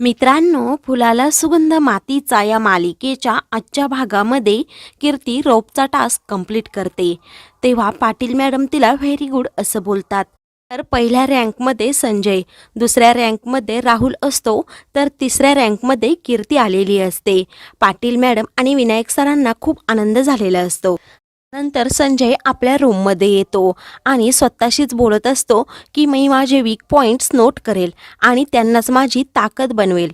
मित्रांनो, फुलाला सुगंध मातीचा या मालिकेच्या आजच्या भागामध्ये कीर्ती रोपचा टास्क कंप्लीट करते. तेव्हा पाटील मॅडम तिला व्हेरी गुड असं बोलतात. तर पहिल्या रँकमध्ये संजय, दुसऱ्या रँकमध्ये राहुल असतो, तर तिसऱ्या रँकमध्ये कीर्ती आलेली असते. पाटील मॅडम आणि विनायक सरांना खूप आनंद झालेला असतो. नंतर संजय आपल्या रूममध्ये येतो आणि स्वतःशीच बोलत असतो की मी माझे वीक पॉईंट्स नोट करेल आणि त्यांनाच माझी ताकद बनवेल,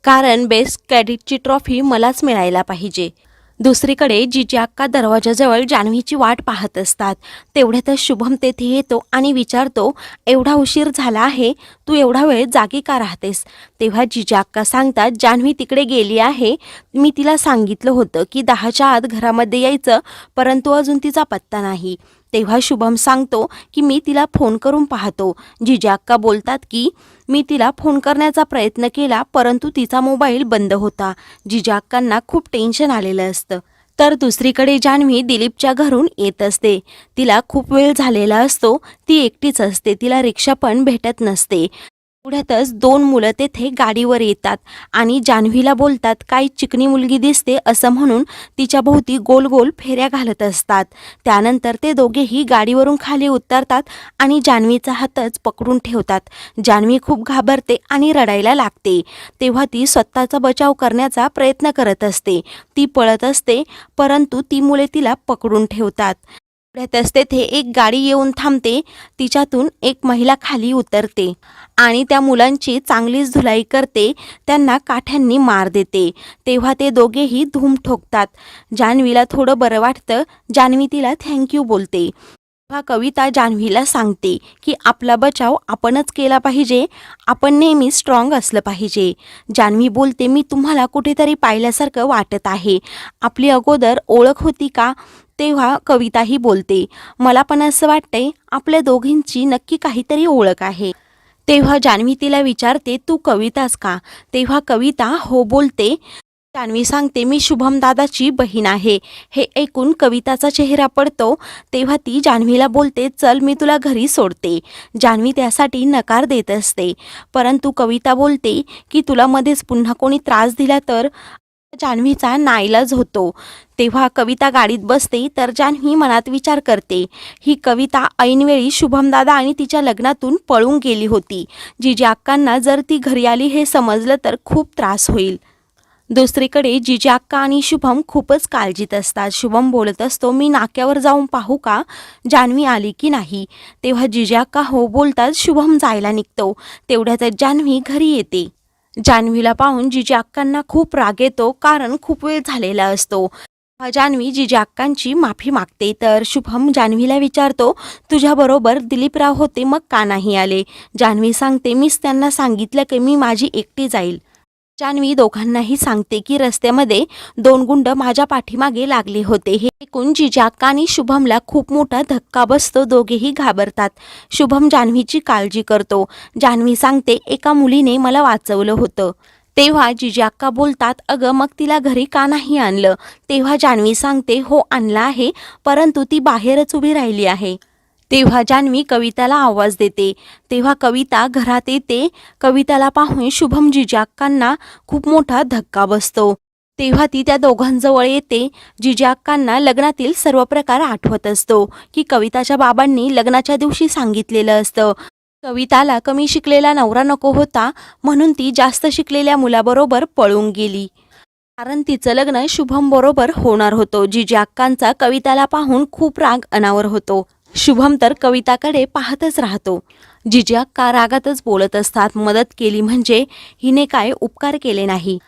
कारण बेस्ट कॅडेटची ट्रॉफी मलाच मिळायला पाहिजे. दुसरीकडे जिजी अक्का दरवाजाजवळ जान्हवीची वाट पाहत असतात. तेवढ्यातच शुभम तेथे येतो आणि विचारतो, एवढा उशीर झाला आहे, तू एवढा वेळ जागी का राहतेस? तेव्हा जिजी अक्का सांगतात, जान्हवी तिकडे गेली आहे. मी तिला सांगितलं होतं की 10च्या आत घरामध्ये यायचं, परंतु अजून तिचा पत्ता नाही. तेव्हा शुभम सांगतो की मी तिला फोन करून पाहतो. जिजी अक्का बोलतात की मी तिला फोन करण्याचा प्रयत्न केला, परंतु तिचा मोबाईल बंद होता. जिजी अक्कांना खूप टेन्शन आलेलं असतं. तर दुसरीकडे जान्हवी दिलीपच्या घरून येत असते. तिला खूप वेळ झालेला असतो. ती एकटीच असते. तिला रिक्षा पण भेटत नसते. पुढ्यातच दोन मुलं तेथे गाडीवर येतात आणि जान्हवीला बोलतात, काही चिकनी मुलगी दिसते असं म्हणून तिच्या भोवती गोल गोल फेऱ्या घालत असतात. त्यानंतर ते दोघेही गाडीवरून खाली उतरतात आणि जान्हवीचा हातच पकडून ठेवतात. जान्हवी खूप घाबरते आणि रडायला लागते. तेव्हा ती स्वतःचा बचाव करण्याचा प्रयत्न करत असते. ती पळत असते, परंतु ती मुले तिला पकडून ठेवतात. तेवढ्यातच तेथे एक गाडी येऊन थांबते. तिच्यातून एक महिला खाली उतरते आणि त्या मुलांची चांगलीच धुलाई करते. त्यांना काठ्यांनी मार देते. तेव्हा ते दोघेही धूम ठोकतात. जान्हवीला थोडं बरं वाटतं. जान्हवी तिला थँक्यू बोलते. तेव्हा कविता जान्हवीला सांगते की आपला बचाव आपणच केला पाहिजे, आपण नेहमी स्ट्रॉंग असलं पाहिजे. जान्हवी बोलते, मी तुम्हाला कुठेतरी पाहिल्यासारखं वाटत आहे. आपली अगोदर ओळख होती का? तेव्हा कविताही बोलते, मला पण असं वाटतंय आपल्या दोघींची नक्की काहीतरी ओळख आहे. तेव्हा जान्हवी तिला विचारते, तू कविताच का? तेव्हा कविता हो बोलते. जान्हवी सांगते, मी शुभम दादाची बहीण आहे. हे ऐकून कविताचा चेहरा पडतो. तेव्हा ती जान्हवीला बोलते, चल मी तुला घरी सोडते. जान्हवी त्यासाठी नकार देत असते, परंतु कविता बोलते की तुला मध्येच पुन्हा कोणी त्रास दिला तर? जान्हवीचा नाईलाज होतो. तेव्हा कविता गाडीत बसते, तर जान्हवी मनात विचार करते, ही कविता ऐनवेळी शुभमदादा आणि तिच्या लग्नातून पळून गेली होती. जिजी अक्कांना जर ती घरी आली हे समजलं तर खूप त्रास होईल. दुसरीकडे जिजी अक्का आणि शुभम खूपच काळजीत असतात. शुभम बोलत असतो, मी नाक्यावर जाऊन पाहू का जान्हवी आली की नाही? तेव्हा जिजी अक्का हो बोलतात. शुभम जायला निघतो. तेवढ्यातच जान्हवी घरी येते. जान्हवीला पाहून जिजी अक्कांना खूप राग येतो, कारण खूप वेळ झालेला असतो. जान्हवी जिजी अक्कांची माफी मागते. तर शुभम जान्हवीला विचारतो, तुझ्याबरोबर दिलीपराव होते, मग का नाही आले? जान्हवी सांगते, मीच त्यांना सांगितलं की मी माझी एकटी जाईल. जान्हवी दोघांनाही सांगते की रस्त्यामध्ये दोन गुंड माझ्या पाठीमागे लागले होते. हे ऐकून जिजी अक्का आणि शुभमला खूप मोठा धक्का बसतो. दोघेही घाबरतात. शुभम जान्हवीची काळजी करतो. जान्हवी सांगते, एका मुलीने मला वाचवलं होतं. तेव्हा जिजी अक्का बोलतात, अगं मग तिला घरी का नाही आणलं? तेव्हा जान्हवी सांगते, हो आणलं आहे, परंतु ती बाहेरच उभी राहिली आहे. तेव्हा जान्हवी कविताला आवाज देते. तेव्हा कविता घरात येते. कविताला पाहून शुभम जिजी अक्कांना खूप मोठा धक्का बसतो. तेव्हा ती त्या दोघांजवळ येते. जिजी अक्कांना लग्नातील सर्व प्रकार आठवत असतो की कविताच्या बाबांनी लग्नाच्या दिवशी सांगितलेलं असतं. कविताला कमी शिकलेला नवरा नको होता, म्हणून ती जास्त शिकलेल्या मुलाबरोबर पळून गेली, कारण तिचं लग्न शुभम बरोबर होणार होतं. जिजी अक्कांचा कविताला पाहून खूप राग अनावर होतो. शुभम तर कविताकडे पाहतच राहतो. जिजी अक्का रागातच बोलत असतात, मदत केली म्हणजे हिने काय उपकार केले नाही,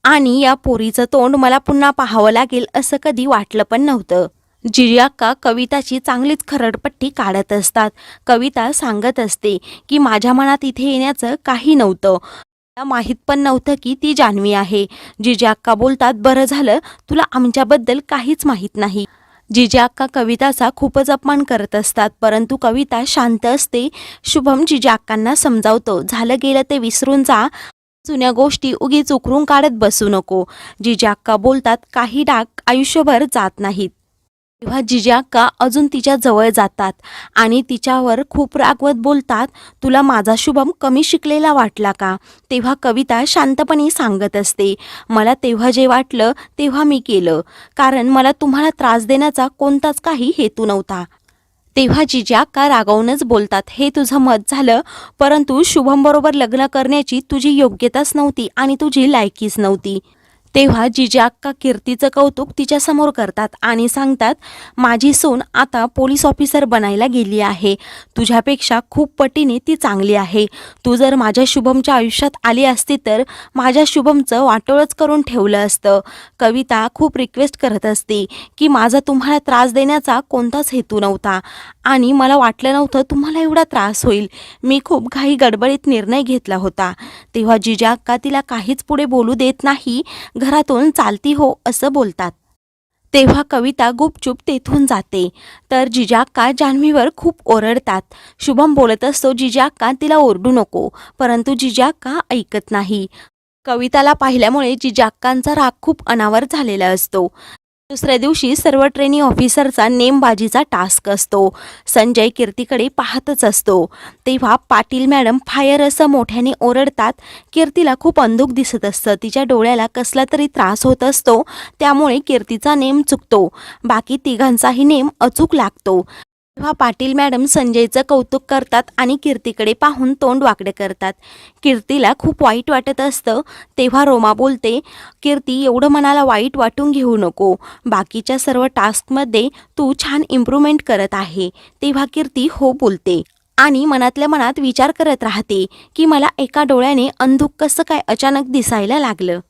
आणि या पोरीचं तोंड मला पुन्हा पाहावं लागेल असं कधी वाटलं पण नव्हतं. जिजी अक्का कविताची चांगलीच खरडपट्टी काढत असतात. कविता सांगत असते की माझ्या मनात इथे येण्याचं काही नव्हतं, मला माहीत पण नव्हतं की ती जान्हवी आहे. जिजी अक्का बोलतात, बरं झालं तुला आमच्याबद्दल काहीच माहीत नाही. जिजी अक्का कविताचा खूपच अपमान करत असतात, परंतु कविता शांत असते. शुभम जिजी अक्कांना समजावतो, झालं गेलं ते विसरून जा, जुन्या गोष्टी उगीच उकरून काढत बसू नको. जिजी अक्का बोलतात, काही डाग आयुष्यभर जात नाहीत. तेव्हा जिजा अक्का अजून तिच्या जवळ जातात आणि तिच्यावर खूप रागवत बोलतात, तुला माझा शुभम कमी शिकलेला वाटला का? तेव्हा कविता शांतपणे सांगत असते, मला तेव्हा जे वाटलं तेव्हा मी केलं, कारण मला तुम्हाला त्रास देण्याचा कोणताच काही हेतू नव्हता. तेव्हा जिजा अक्का रागावूनच बोलतात, हे तुझं मत झालं, परंतु शुभमबरोबर लग्न करण्याची तुझी योग्यताच नव्हती आणि तुझी लायकीच नव्हती. तेव्हा जिजा अक्का कीर्तीचं कौतुक तिच्यासमोर करतात आणि सांगतात, माझी सून आता पोलीस ऑफिसर बनायला गेली आहे. तुझ्यापेक्षा खूप पटीने ती चांगली आहे. तू जर माझ्या शुभमच्या आयुष्यात आली असती तर माझ्या शुभमचं वाटोळंच करून ठेवलं असतं. कविता खूप रिक्वेस्ट करत असते की माझा तुम्हाला त्रास देण्याचा कोणताच हेतू नव्हता आणि मला वाटलं नव्हतं तुम्हाला एवढा त्रास होईल. मी खूप घाई गडबडीत निर्णय घेतला होता. तेव्हा जिजा अक्का तिला काहीच पुढे बोलू देत नाही. घरातून चालती हो असं बोलतात. तेव्हा कविता गुपचूप तेथून जाते. तर जिजा अक्का जान्हवीवर खूप ओरडतात. शुभम बोलत असतो, जिजा अक्का तिला ओरडू नको, परंतु जिजा अक्का ऐकत नाही. कविताला पाहिल्यामुळे जिजा अक्कांचा राग खूप अनावर झालेला असतो. दुसऱ्या दिवशी सर्व ट्रेनी ऑफिसरचा नेमबाजीचा टास्क असतो. संजय कीर्तीकडे पाहतच असतो. तेव्हा पाटील मॅडम फायर असं मोठ्याने ओरडतात. कीर्तीला खूप अंधुक दिसत असतं. तिच्या डोळ्याला कसला तरी त्रास होत असतो, त्यामुळे कीर्तीचा नेम चुकतो. बाकी तिघांचाही नेम अचूक लागतो. तेव्हा पाटील मॅडम संजयचं कौतुक करतात आणि कीर्तीकडे पाहून तोंड वाकडे करतात. कीर्तीला खूप वाईट वाटत असतं. तेव्हा रोमा बोलते, कीर्ती एवढं मनाला वाईट वाटून घेऊ नको. बाकीच्या सर्व टास्कमध्ये तू छान इम्प्रूव्हमेंट करत आहे. तेव्हा कीर्ती हो बोलते आणि मनातल्या मनात विचार करत राहते की मला एका डोळ्याने अंधुक कसं काय अचानक दिसायला लागलं.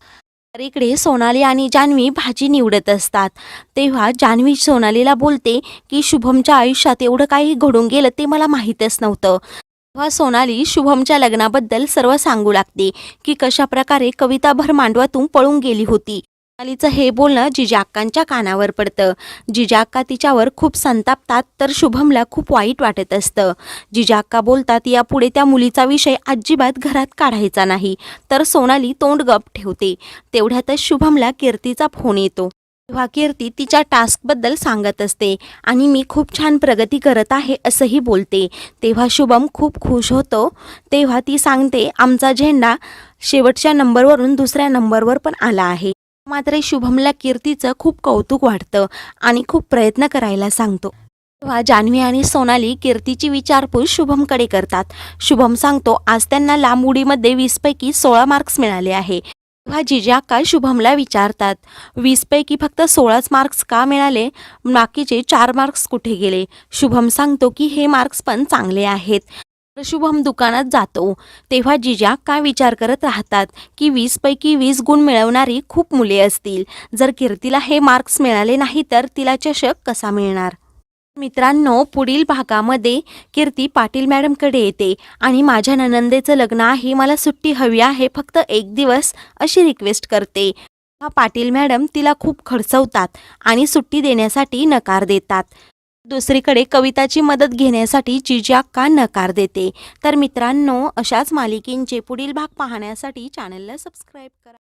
तर इकडे सोनाली आणि जान्हवी भाजी निवडत असतात. तेव्हा जान्हवी सोनालीला बोलते की शुभमच्या आयुष्यात एवढं काही घडून गेलं ते मला माहीतच नव्हतं. तेव्हा सोनाली शुभमच्या लग्नाबद्दल सर्व सांगू लागते की कशाप्रकारे कविता भर मांडवातून पळून गेली होती. सोनालीचं हे बोलणं जिजा अक्कांच्या कानावर पडतं. जिजा अक्का तिच्यावर खूप संतापतात, तर शुभमला खूप वाईट वाटत असतं. जिजा अक्का बोलतात, यापुढे त्या मुलीचा विषय अजिबात घरात काढायचा नाही. तर सोनाली तोंड गप ठेवते. तेवढ्यातच शुभमला कीर्तीचा फोन येतो. तेव्हा कीर्ती तिच्या टास्कबद्दल सांगत असते आणि मी खूप छान प्रगती करत आहे असंही बोलते. तेव्हा शुभम खूप खुश होतो. तेव्हा ती सांगते, आमचा झेंडा शेवटच्या नंबरवरून दुसऱ्या नंबरवर पण आला आहे. मात्र शुभमला कीर्तीचं खूप कौतुक वाटतं आणि खूप प्रयत्न करायला सांगतो. तेव्हा जान्हवी आणि सोनाली कीर्तीची विचारपूस शुभमकडे करतात. शुभम सांगतो, आज त्यांना लांब उडीमध्ये 20 पैकी 16 मार्क्स मिळाले आहे. तेव्हा जिजा अक्का शुभमला विचारतात, 20 पैकी फक्त 16च मार्क्स का मिळाले, बाकीचे 4 मार्क्स कुठे गेले? शुभम सांगतो की हे मार्क्स पण चांगले आहेत. तर शुभम दुकानात जातो. तेव्हा जिजा अक्का विचार करत राहतात की 20 पैकी 20 गुण मिळवणारी खूप मुले असतील. जर कीर्तीला हे मार्क्स मिळाले नाही तर तिला चषक कसा मिळणार? मित्रांनो, पुढील भागामध्ये कीर्ती पाटील मॅडमकडे येते आणि माझ्या नणंदेचं लग्न आहे, मला सुट्टी हवी आहे, फक्त 1 दिवस अशी रिक्वेस्ट करते. तेव्हा पाटील मॅडम तिला खूप खडसवतात आणि सुट्टी देण्यासाठी नकार देतात. दुसरीकडे कविताची मदत घेण्यासाठी जिजा अक्का नकार देते. तर मित्रांनो, अशाच मालिकेंचे पुढील भाग पाहण्यासाठी चॅनलला सबस्क्राईब करा.